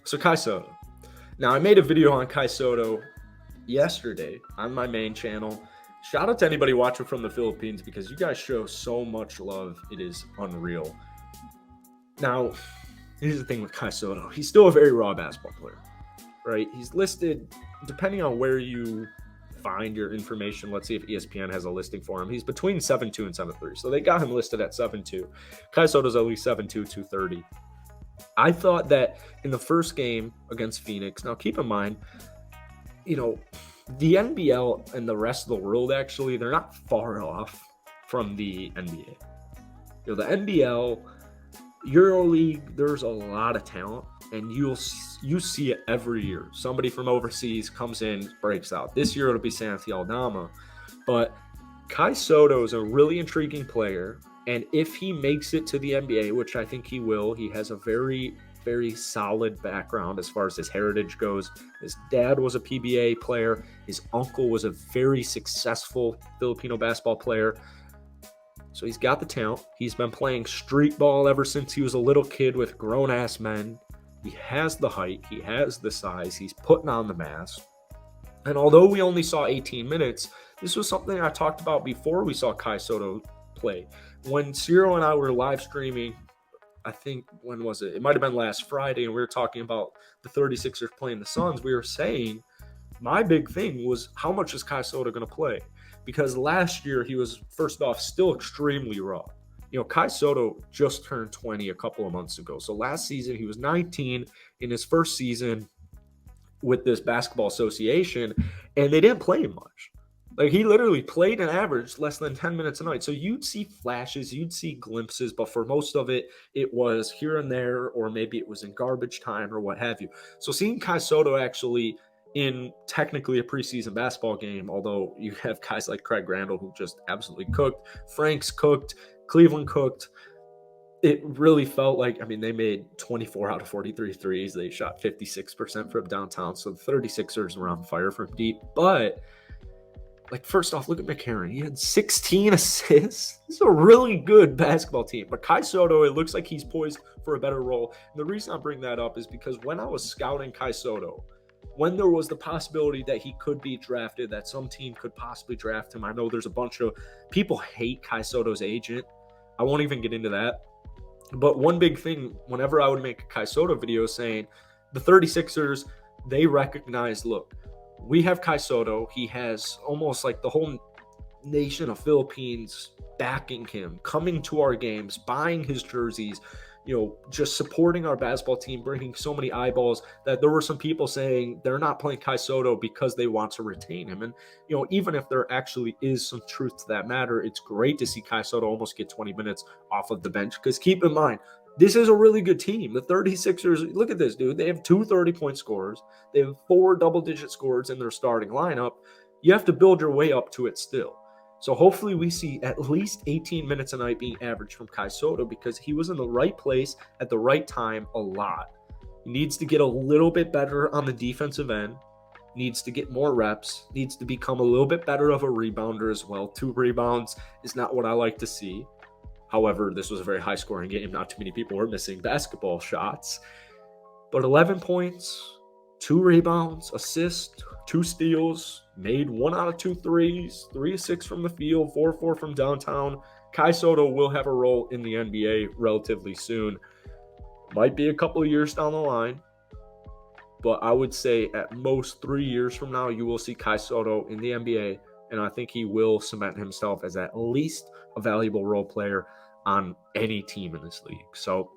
So Kai Sotto. Now, I made a video on Kai Sotto yesterday on my main channel. Shout out to anybody watching from the Philippines because you guys show so much love. It is unreal. Now, here's the thing with Kai Sotto. He's still a very raw basketball player, right? He's listed, depending on where you find your information. Let's see if ESPN has a listing for him. He's between 7'2 and 7'3. So they got him listed at 7'2. Kai Sotto's at least 7'2, 230. I thought that in the first game against Phoenix, now keep in mind, the NBL and the rest of the world, actually, they're not far off from the NBA. The NBL, EuroLeague, there's a lot of talent, and you see it every year. Somebody from overseas comes in, breaks out. This year it'll be Santi Aldama. But Kai Sotto is a really intriguing player, and if he makes it to the NBA, which I think he will, he has a very, very solid background as far as his heritage goes. His dad was a PBA player. His uncle was a very successful Filipino basketball player. So he's got the talent. He's been playing street ball ever since he was a little kid with grown-ass men. He has the height. He has the size. He's putting on the mass. And although we only saw 18 minutes, this was something I talked about before we saw Kai Sotto play. When Cyro and I were live streaming, I think, when was it? It might have been last Friday, and we were talking about the 36ers playing the Suns. We were saying my big thing was, how much is Kai Sotto going to play? Because last year he was, first off, still extremely raw. Kai Sotto just turned 20 a couple of months ago. So last season he was 19 in his first season with this basketball association, and they didn't play him much. Like, he literally played an average less than 10 minutes a night. So you'd see flashes, you'd see glimpses, but for most of it, it was here and there, or maybe it was in garbage time or what have you. So seeing Kai Sotto actually in technically a preseason basketball game, although you have guys like Craig Randall who just absolutely cooked, Franks cooked, Cleveland cooked, it really felt like, they made 24 out of 43 threes. They shot 56% from downtown. So the 36ers were on fire from deep, but first off, look at McCarron. He had 16 assists. This is a really good basketball team. But Kai Sotto, it looks like he's poised for a better role. And the reason I bring that up is because when I was scouting Kai Sotto, when there was the possibility that he could be drafted, that some team could possibly draft him, I know there's a bunch of people hate Kai Sotto's agent. I won't even get into that. But one big thing, whenever I would make a Kai Sotto video saying, the 36ers, they recognize, look, we have Kai Sotto. He has almost like the whole nation of Philippines backing him, coming to our games, buying his jerseys, just supporting our basketball team, bringing so many eyeballs, that there were some people saying they're not playing Kai Sotto because they want to retain him. And, even if there actually is some truth to that matter, it's great to see Kai Sotto almost get 20 minutes off of the bench. Because keep in mind, this is a really good team. The 36ers, look at this, dude. They have 2 30-point scorers. They have 4 double-digit scorers in their starting lineup. You have to build your way up to it still. So hopefully we see at least 18 minutes a night being averaged from Kai Sotto, because he was in the right place at the right time a lot. He needs to get a little bit better on the defensive end, needs to get more reps, needs to become a little bit better of a rebounder as well. 2 rebounds is not what I like to see. However, this was a very high-scoring game. Not too many people were missing basketball shots. But 11 points, 2 rebounds, assist, 2 steals, made 1 out of 2 threes, 3 of 6 from the field, 4 of 4 from downtown. Kai Sotto will have a role in the NBA relatively soon. Might be a couple of years down the line, but I would say at most 3 years from now, you will see Kai Sotto in the NBA, and I think he will cement himself as at least a valuable role player on any team in this league. So